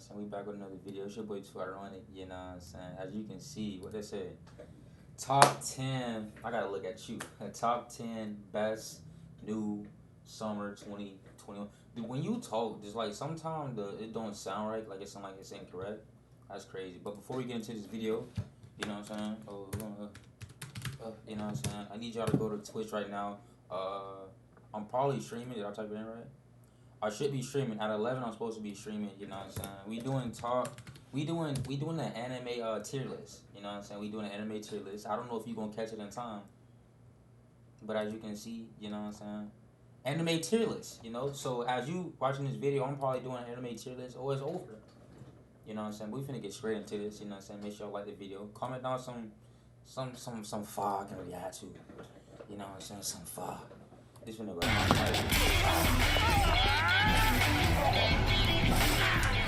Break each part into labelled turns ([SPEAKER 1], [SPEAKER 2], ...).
[SPEAKER 1] I'm saying? We back with another video. It's your boy Twitter on it, you know what I'm saying? As you can see, what they say, top 10, I gotta look at you, top 10 best new summer 2021. When you talk, just like sometimes it don't sound right, like it sound like it's incorrect. That's crazy. But before we get into this video, you know what I'm saying? You know what I'm saying? I need y'all to go to Twitch right now. I'm probably streaming. Did I type it in right? I should be streaming at 11. I'm supposed to be streaming. You know what I'm saying? We doing the anime tier list. You know what I'm saying? We doing an anime tier list. I don't know if you gonna catch it in time, but as you can see, you know what I'm saying? Anime tier list. You know, so as you watching this video, I'm probably doing an anime tier list. Or it's over. You know what I'm saying? We finna get straight into this. You know what I'm saying? Make sure y'all like the video. Comment down some fog and react to. You know what I'm saying? Some fog. This finna go.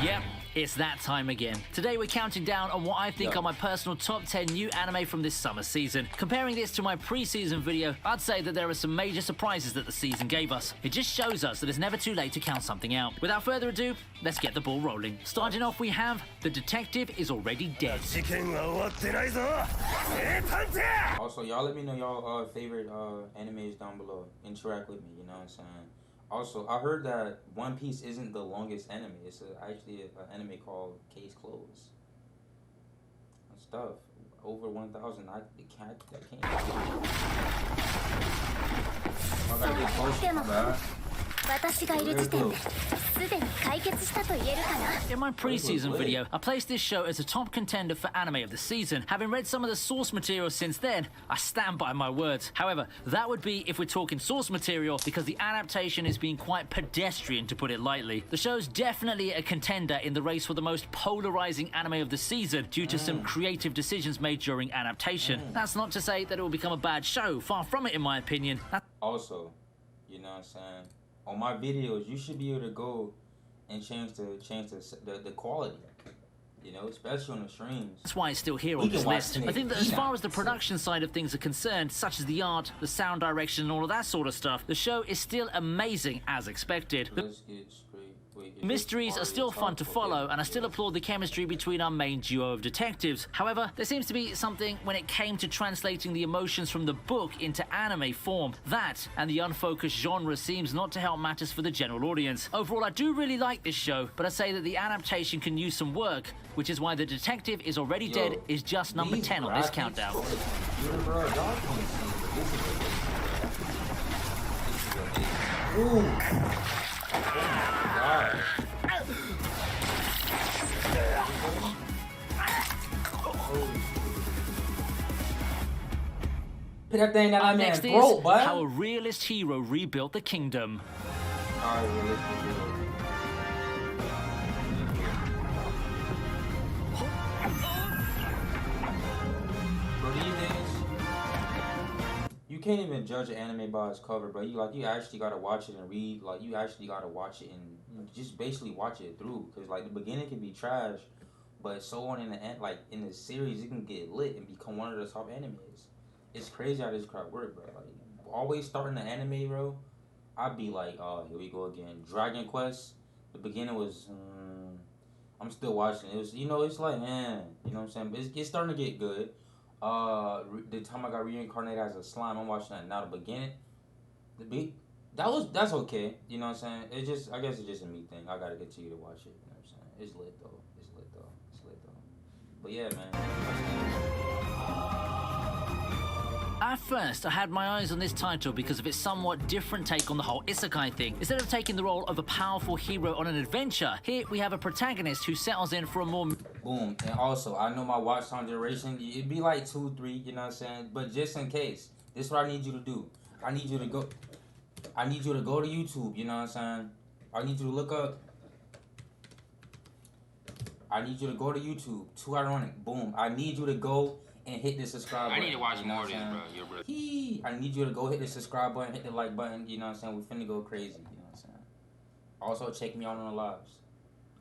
[SPEAKER 2] Yep, it's that time again. Today we're counting down on what I think are my personal top 10 new anime from this summer season. Comparing this to my pre-season video, I'd say that there are some major surprises that the season gave us. It just shows us that it's never too late to count something out. Without further ado, let's get the ball rolling. Starting off, we have The Detective is Already Dead.
[SPEAKER 1] Also, y'all let me know y'all favorite animes down below. Interact with me, you know what I'm saying? Also, I heard that One Piece isn't the longest anime. It's actually an anime called Case Closed. And stuff. Over 1,000. I can't. I gotta get closer, my bad.
[SPEAKER 2] In my pre-season video, I placed this show as a top contender for anime of the season. Having read some of the source material since then, I stand by my words. However, that would be if we're talking source material, because the adaptation is being quite pedestrian, to put it lightly. The show's definitely a contender in the race for the most polarizing anime of the season due to some creative decisions made during adaptation. That's not to say that it will become a bad show. Far from it, in my opinion.
[SPEAKER 1] Also, you know what I'm saying? On my videos, you should be able to go and change the quality, you know, especially on the streams.
[SPEAKER 2] That's why it's still here on this list. I think that as far as the production side of things are concerned, such as the art, the sound direction, and all of that sort of stuff, the show is still amazing as expected.
[SPEAKER 1] Let's get straight.
[SPEAKER 2] Mysteries are still fun to follow, and I still applaud the chemistry between our main duo of detectives. However, there seems to be something when it came to translating the emotions from the book into anime form. That, and the unfocused genre, seems not to help matters for the general audience. Overall, I do really like this show, but I say that the adaptation can use some work, which is why The Detective is Already Dead is just number 10 on this countdown.
[SPEAKER 1] Put that thing that
[SPEAKER 2] Next
[SPEAKER 1] man
[SPEAKER 2] is
[SPEAKER 1] broke, bud.
[SPEAKER 2] how a realist hero rebuilt the kingdom.
[SPEAKER 1] Bro, these days, you can't even judge an anime by its cover, bro. You actually gotta watch it and read. Like, you actually gotta watch it and just basically watch it through. Cause like the beginning can be trash, but so on in the end, like in the series, it can get lit and become one of the top animes. It's crazy how this crap work, bro. Like, always starting the anime, bro, I'd be like, oh, here we go again. Dragon Quest, the beginning was, I'm still watching. It was, you know, it's like, man, you know what I'm saying? But it's starting to get good. The time I got reincarnated as a slime, I'm watching that now. The beginning, that's okay. You know what I'm saying? It's just, I guess it's just a me thing. I gotta continue to watch it. You know what I'm saying? It's lit though. But yeah, man.
[SPEAKER 2] At first, I had my eyes on this title because of its somewhat different take on the whole isekai thing. Instead of taking the role of a powerful hero on an adventure, here we have a protagonist who settles in for a more...
[SPEAKER 1] Boom. And also, I know my watch time duration, it'd be like 2, 3, you know what I'm saying? But just in case, this is what I need you to do. I need you to go to YouTube, you know what I'm saying? I need you to look up... I need you to go to YouTube. Too ironic. Boom. I need you to go and hit the subscribe button.
[SPEAKER 3] I need to watch more of this, bro. You're bro.
[SPEAKER 1] I need you to go hit the subscribe button, hit the like button, you know what I'm saying? We finna go crazy, you know what I'm saying? Also, check me out on the lives.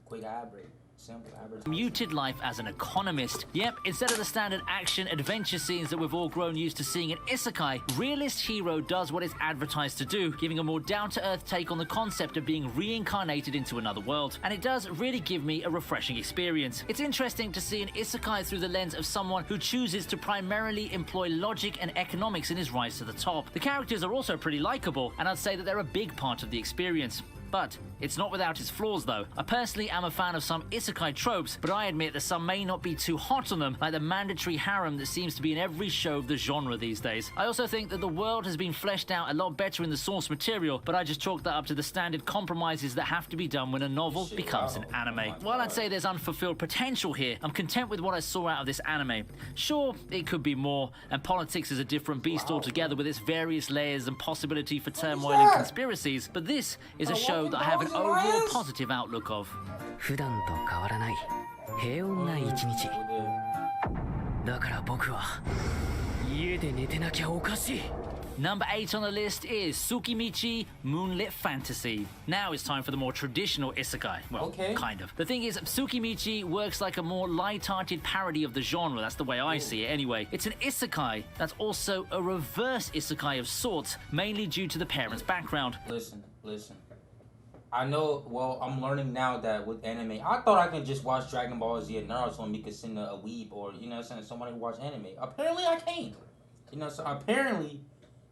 [SPEAKER 1] Quick ad break. Simple advertising.
[SPEAKER 2] Muted life as an economist. Yep, instead of the standard action adventure scenes that we've all grown used to seeing in isekai, realist hero does what it's advertised to do, giving a more down-to-earth take on the concept of being reincarnated into another world. And it does really give me a refreshing experience. It's interesting to see an isekai through the lens of someone who chooses to primarily employ logic and economics in his rise to the top. The characters are also pretty likable, and I'd say that they're a big part of the experience. But it's not without its flaws though. I personally am a fan of some isekai tropes, but I admit that some may not be too hot on them, like the mandatory harem that seems to be in every show of the genre these days. I also think that the world has been fleshed out a lot better in the source material, but I just chalk that up to the standard compromises that have to be done when a novel becomes an anime. While I'd say there's unfulfilled potential here, I'm content with what I saw out of this anime. Sure, it could be more, and politics is a different beast altogether with its various layers and possibility for turmoil and conspiracies, but this is a show that I have an overall positive outlook of.
[SPEAKER 4] 普段と変わらない平穏な一日だから僕は家で寝てなきゃおかしい
[SPEAKER 2] Number 8 on the list is Tsukimichi Moonlit Fantasy. Now it's time for the more traditional isekai. Well, kind of. The thing is, Tsukimichi works like a more light-hearted parody of the genre. That's the way I see it anyway. It's an isekai that's also a reverse isekai of sorts, mainly due to the parents' background.
[SPEAKER 1] Listen. I know, well, I'm learning now that with anime, I thought I could just watch Dragon Ball Z and Naruto and be considered a weeb or, you know what I'm saying, somebody who watch anime. Apparently I can't. You know, so apparently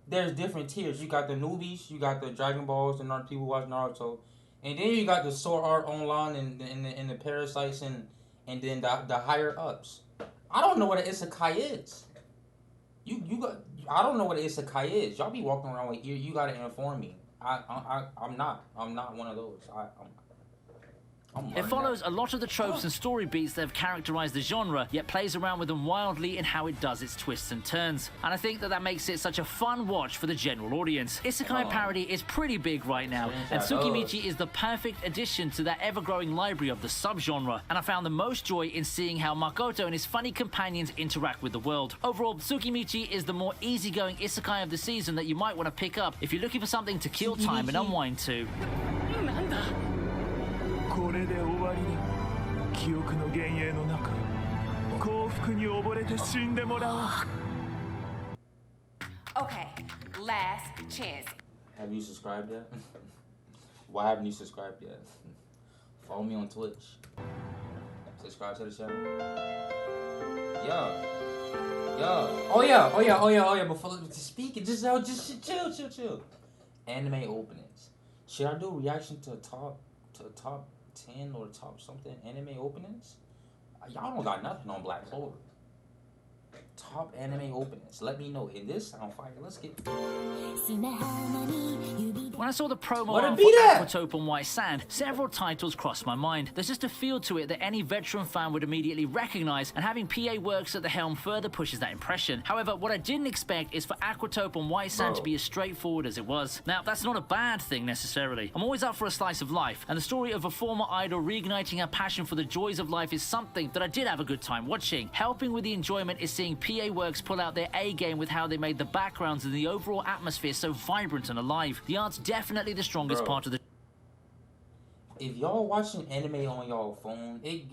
[SPEAKER 1] there's different tiers. You got the newbies, you got the Dragon Balls, and people who watch Naruto. And then you got the Sword Art Online and the Parasites and then the higher ups. I don't know what an isekai is. I don't know what an isekai is. Y'all be walking around like, you got to inform me. I'm not one of those.
[SPEAKER 2] It follows a lot of the tropes and story beats that have characterized the genre, yet plays around with them wildly in how it does its twists and turns. And I think that makes it such a fun watch for the general audience. Isekai parody is pretty big right now, and Tsukimichi is the perfect addition to that ever-growing library of the subgenre. And I found the most joy in seeing how Makoto and his funny companions interact with the world. Overall, Tsukimichi is the more easygoing isekai of the season that you might want to pick up if you're looking for something to kill time and unwind to.
[SPEAKER 5] これで終わりだ記憶の幻影の中幸福に溺れて死んでもらおう
[SPEAKER 6] Okay, last chance.
[SPEAKER 1] Have you subscribed yet? Why haven't you subscribed yet? Follow me on Twitch. Subscribe to the channel. Oh yeah. Before speaking, just chill. Anime openings. Should I do a reaction to top 10 or top something anime openings? Y'all don't got nothing on Black Clover. Top anime openings. Let me know. In this sound fire. Let's get.
[SPEAKER 2] When I saw the promo art for Aquatope on White Sand, several titles crossed my mind. There's just a feel to it that any veteran fan would immediately recognize, and having PA Works at the helm further pushes that impression. However, what I didn't expect is for Aquatope on White Sand to be as straightforward as it was. Now, that's not a bad thing necessarily. I'm always up for a slice of life, and the story of a former idol reigniting her passion for the joys of life is something that I did have a good time watching. Helping with the enjoyment is seeing PA Works pull out their A game with how they made the backgrounds and the overall atmosphere so vibrant and alive. The art's definitely the strongest part of the...
[SPEAKER 1] If y'all watching anime on y'all phone, it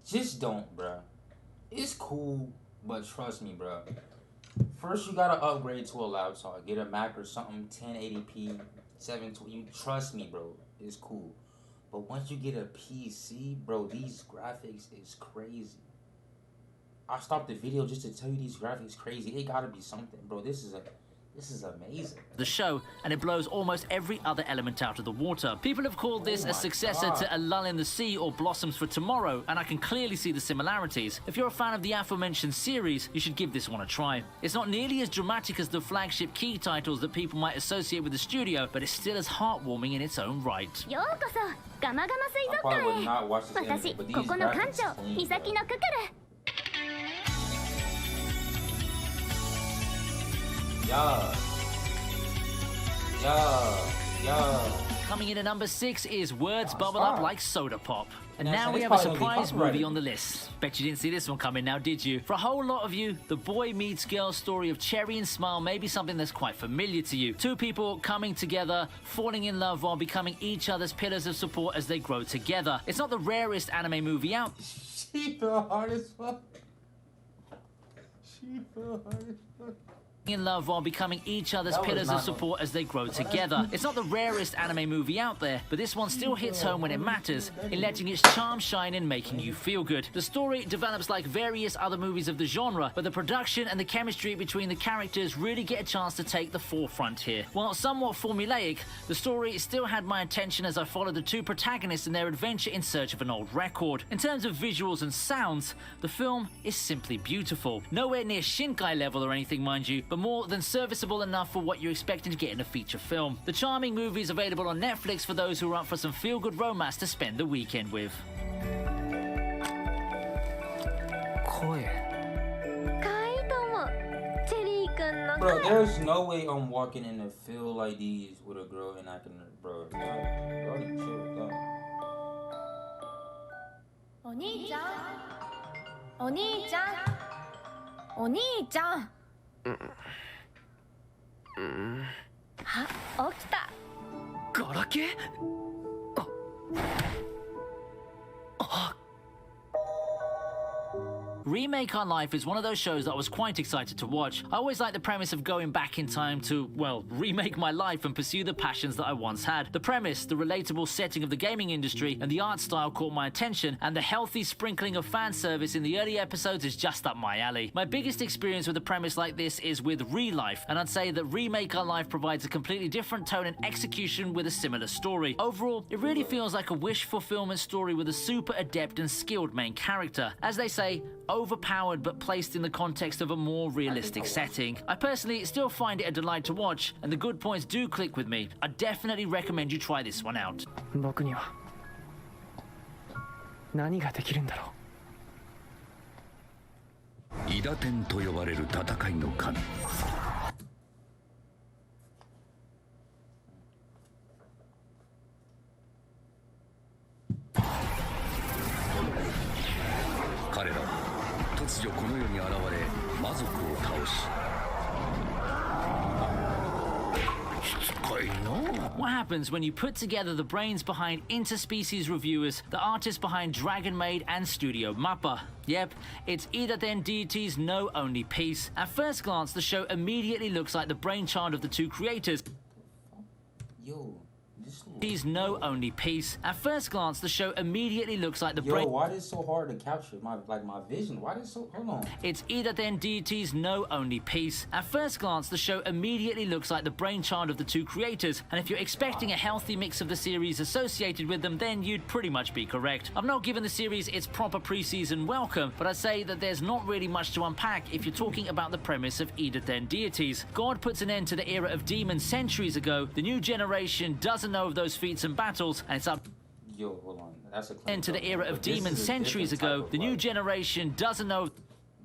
[SPEAKER 1] just don't, bruh. It's cool, but trust me, bruh. First, you gotta upgrade to a laptop. Get a Mac or something, 1080p, 720. You trust me, bro. It's cool. But once you get a PC, bro, these graphics is crazy. I stopped the video just to tell you these graphics crazy. It gotta be something, bro. This is amazing.
[SPEAKER 2] The show, and it blows almost every other element out of the water. People have called this a successor to A Lull in the Sea or Blossoms for Tomorrow, and I can clearly see the similarities. If you're a fan of the aforementioned series, you should give this one a try. It's not nearly as dramatic as the flagship key titles that people might associate with the studio, but it's still as heartwarming in its own right.
[SPEAKER 7] ようこそガマガマ水族館へ私ここの館長イサキのククル
[SPEAKER 1] Yeah.
[SPEAKER 2] Coming in at number 6 is Words Bubble
[SPEAKER 1] stop.
[SPEAKER 2] Up Like Soda Pop. And
[SPEAKER 1] Yeah,
[SPEAKER 2] now
[SPEAKER 1] so
[SPEAKER 2] we
[SPEAKER 1] this
[SPEAKER 2] have a
[SPEAKER 1] probably gonna be
[SPEAKER 2] surprise
[SPEAKER 1] copyrighted.
[SPEAKER 2] movie on the list. Bet you didn't see this one coming now, did you? For a whole lot of you, the boy meets girl story of Cherry and Smile may be something that's quite familiar to you. Two people coming together, falling in love while becoming each other's pillars of support as they grow together. It's not the rarest anime movie out
[SPEAKER 1] She fell hard as fuck. She fell hard as fuck.
[SPEAKER 2] in love while becoming each other's
[SPEAKER 1] That was
[SPEAKER 2] pillars
[SPEAKER 1] not
[SPEAKER 2] of support as they grow together. It's not the rarest anime movie out there, but this one still hits home when it matters, in letting its charm shine and making you feel good. The story develops like various other movies of the genre, but the production and the chemistry between the characters really get a chance to take the forefront here. While somewhat formulaic, the story still had my attention as I followed the two protagonists in their adventure in search of an old record. In terms of visuals and sounds, the film is simply beautiful. Nowhere near Shinkai level or anything, mind you, but more than serviceable enough for what you're expecting to get in a feature film. The charming movie is available on Netflix for those who are up for some feel-good romance to spend the weekend with.
[SPEAKER 4] 声
[SPEAKER 7] かいともチェリーくんの
[SPEAKER 1] Bro, there's no way I'm walking in a field like these with a girl and I can, bro. Y'all need to chill with that.
[SPEAKER 7] お兄ちゃんお兄ちゃんお兄ちゃんあ、起きた
[SPEAKER 4] ガラケーあ
[SPEAKER 2] Remake Our Life is one of those shows that I was quite excited to watch. I always like the premise of going back in time to, well, remake my life and pursue the passions that I once had. The premise, the relatable setting of the gaming industry, and the art style caught my attention, and the healthy sprinkling of fan service in the early episodes is just up my alley. My biggest experience with a premise like this is with Re-Life, and I'd say that Remake Our Life provides a completely different tone and execution with a similar story. Overall, it really feels like a wish fulfillment story with a super adept and skilled main character. As they say, overpowered but placed in the context of a more realistic setting. I personally still find it a delight to watch, and the good points do click with me. I definitely recommend you try this one out.
[SPEAKER 4] 僕には何ができるんだろう
[SPEAKER 8] 伊達天と呼ばれる戦いの神彼らは突如この世に現れ魔族を倒ししつこいの
[SPEAKER 2] What happens when you put together the brains behind interspecies reviewers, the artists behind Dragon Maid and Studio Mappa? Yep, it's Idaten Deity's No Only Piece. At first glance, the show immediately looks like the brainchild of the two creators.
[SPEAKER 1] Yo, this
[SPEAKER 2] He's No Only Piece. At first glance, the show immediately looks like the
[SPEAKER 1] Yo, why is it so hard to capture my vision? Why is it so? Hold on.
[SPEAKER 2] It's Idaten Deity's No Only Piece. At first glance, the show immediately looks like the brainchild of the two creators, and if you're expecting a healthy mix of the series associated with them, then you'd pretty much be correct. I've not given the series its proper pre-season welcome, but I'd say that there's not really much to unpack if you're talking about the premise of Idaten deities. God puts an end to the era of demons centuries ago. The new generation doesn't know of those feats and battles, and it's up
[SPEAKER 1] Yo, hold on. That's a claim,
[SPEAKER 2] into the
[SPEAKER 1] bro.
[SPEAKER 2] era of
[SPEAKER 1] But this
[SPEAKER 2] demons
[SPEAKER 1] is a
[SPEAKER 2] centuries
[SPEAKER 1] different
[SPEAKER 2] ago.
[SPEAKER 1] type
[SPEAKER 2] The
[SPEAKER 1] of,
[SPEAKER 2] new
[SPEAKER 1] like-
[SPEAKER 2] generation doesn't know.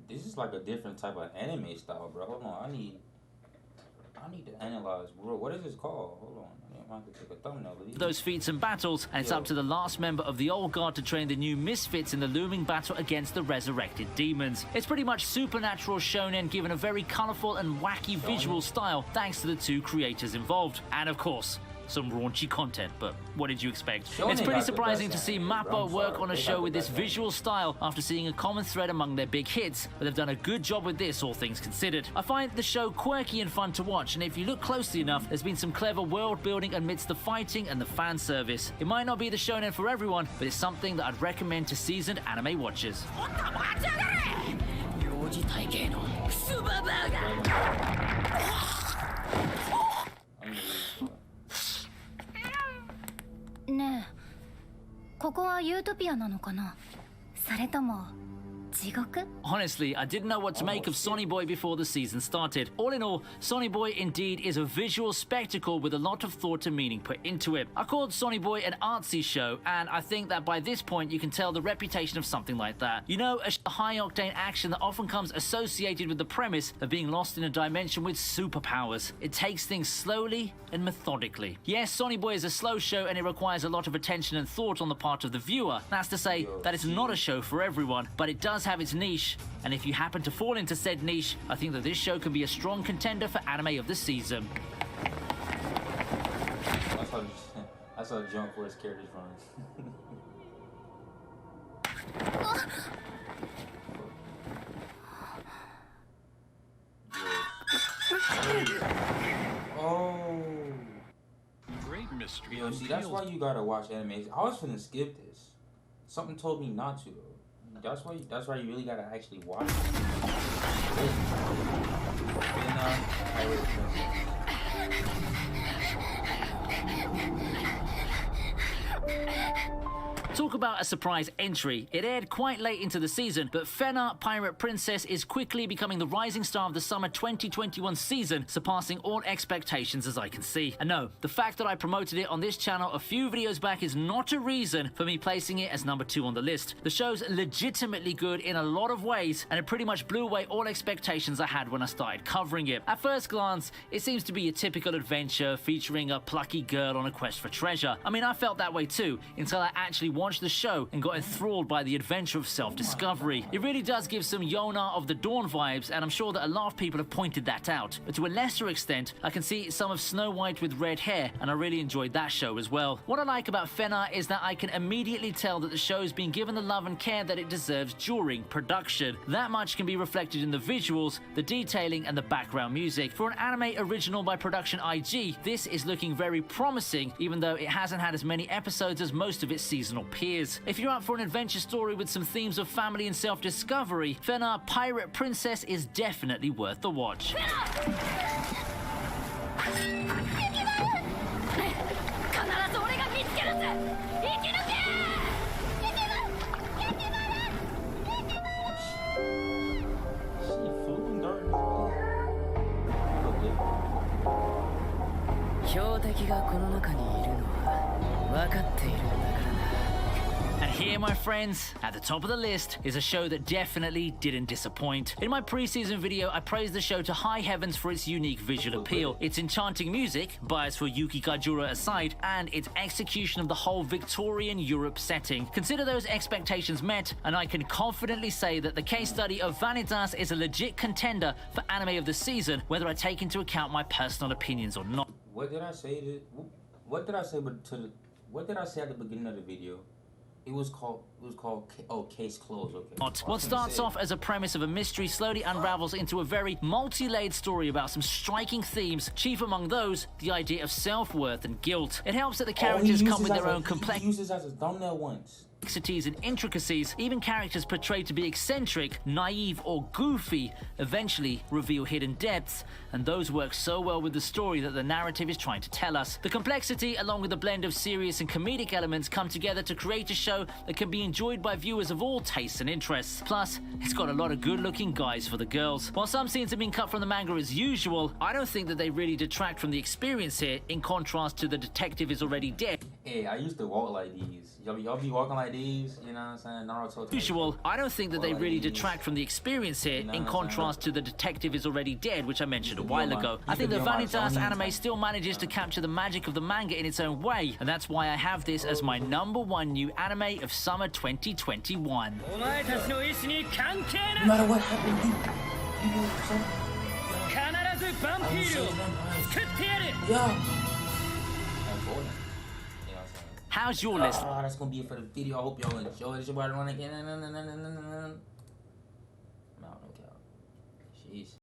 [SPEAKER 1] This is like a different type of anime style, bro. Hold on. I need to analyze, bro. What is this called? Hold on. I have to take a thumbnail of these.
[SPEAKER 2] Those feats and battles, and it's up to the last member of the old guard to train the new misfits in the looming battle against the resurrected demons. It's pretty much supernatural shonen given a very colourful and wacky visual style thanks to the two creators involved. And of course, some raunchy content, but what did you expect?
[SPEAKER 1] Shonen
[SPEAKER 2] It's pretty
[SPEAKER 1] got the
[SPEAKER 2] surprising to
[SPEAKER 1] best
[SPEAKER 2] see
[SPEAKER 1] anime, bro.
[SPEAKER 2] Mappa
[SPEAKER 1] I'm
[SPEAKER 2] work
[SPEAKER 1] sorry.
[SPEAKER 2] on a
[SPEAKER 1] They
[SPEAKER 2] show
[SPEAKER 1] got
[SPEAKER 2] with
[SPEAKER 1] the
[SPEAKER 2] this
[SPEAKER 1] best
[SPEAKER 2] visual style after seeing a common thread among their big hits, but they've done a good job with this, all things considered. I find the show quirky and fun to watch, and if you look closely enough, there's been some clever world building amidst the fighting and the fan service. It might not be the shonen for everyone, but it's something that I'd recommend to seasoned anime watchers.
[SPEAKER 4] 幼児体系のスーパーバーガー
[SPEAKER 7] ねえここはユートピアなのかなそれとも地獄
[SPEAKER 2] Honestly, I didn't know what to make of Sonny Boy before the season started. All in all, Sonny Boy indeed is a visual spectacle with a lot of thought and meaning put into it. I called Sonny Boy an artsy show, and I think that by this point you can tell the reputation of something like that. You know, a high-octane action that often comes associated with the premise of being lost in a dimension with superpowers. It takes things slowly and methodically. Yes, Sonny Boy is a slow show and it requires a lot of attention and thought on the part of the viewer. That's to say that it's not a show for everyone, but it does have its niche, and if you happen to fall into said niche, I think that this show can be a strong contender for anime of the season.
[SPEAKER 1] That's how Jump Force characters runs. Oh.
[SPEAKER 8] Great mystery.
[SPEAKER 1] Yo, see, that's why you gotta watch animation. I was finna skip this. Something told me not to. That's why you really gotta actually watch it.
[SPEAKER 2] Talk about a surprise entry. It aired quite late into the season, but Fena, Pirate Princess is quickly becoming the rising star of the summer 2021 season, surpassing all expectations as I can see. And no, the fact that I promoted it on this channel a few videos back is not a reason for me placing it as number 2 on the list. The show's legitimately good in a lot of ways, and it pretty much blew away all expectations I had when I started covering it. At first glance, it seems to be a typical adventure featuring a plucky girl on a quest for treasure. I mean, I felt that way too, until I actually watched the show and got enthralled by the adventure of self-discovery. It really does give some Yona of the Dawn vibes, and I'm sure that a lot of people have pointed that out. But to a lesser extent, I can see some of Snow White with red hair, and I really enjoyed that show as well. What I like about Fena is that I can immediately tell that the show is being given the love and care that it deserves during production. That much can be reflected in the visuals, the detailing, and the background music. For an anime original by Production IG, this is looking very promising, even though it hasn't had as many episodes as most of its seasonal peers. If you're up for an adventure story with some themes of family and self-discovery, Fena, Pirate Princess is definitely worth the watch. And here, my friends, at the top of the list is a show that definitely didn't disappoint. In my pre-season video, I praised the show to high heavens for its unique visual appeal, its enchanting music, bias for Yuki Kajura aside, and its execution of the whole Victorian Europe setting. Consider those expectations met, and I can confidently say that the case study of Vanitas is a legit contender for anime of the season, whether I take into account my personal opinions or not.
[SPEAKER 1] What did I say? What did I say at the beginning of the video? It was called Case Closed, okay.
[SPEAKER 2] What starts off as a premise of a mystery slowly unravels into a very multi-layered story about some striking themes, chief among those, the idea of self-worth and guilt. It helps that the characters come with their own complex.
[SPEAKER 1] He used this as a thumbnail once.
[SPEAKER 2] Complexities and intricacies, even characters portrayed to be eccentric, naive, or goofy eventually reveal hidden depths, and those work so well with the story that the narrative is trying to tell us. The complexity, along with the blend of serious and comedic elements, come together to create a show that can be enjoyed by viewers of all tastes and interests. Plus, it's got a lot of good-looking guys for the girls. While some scenes have been cut from the manga as usual, I don't think that they really detract from the experience here, in contrast to The Detective Is Already Dead.
[SPEAKER 1] Hey, I used to walk like these. Y'all be walking like these, you know what I'm saying? Naruto.
[SPEAKER 2] Usual, I don't think that they really detract from the experience here, in contrast to The Detective Is Already Dead, which I mentioned a while ago. I think the Vanitas anime still manages to capture the magic of the manga in its own way, and that's why I have this as my #1 new anime of summer 2021.
[SPEAKER 1] No matter what happened,
[SPEAKER 2] How's your list?
[SPEAKER 1] Oh, that's gonna be it for the video. I hope y'all enjoyed. It's your boy, Jeez.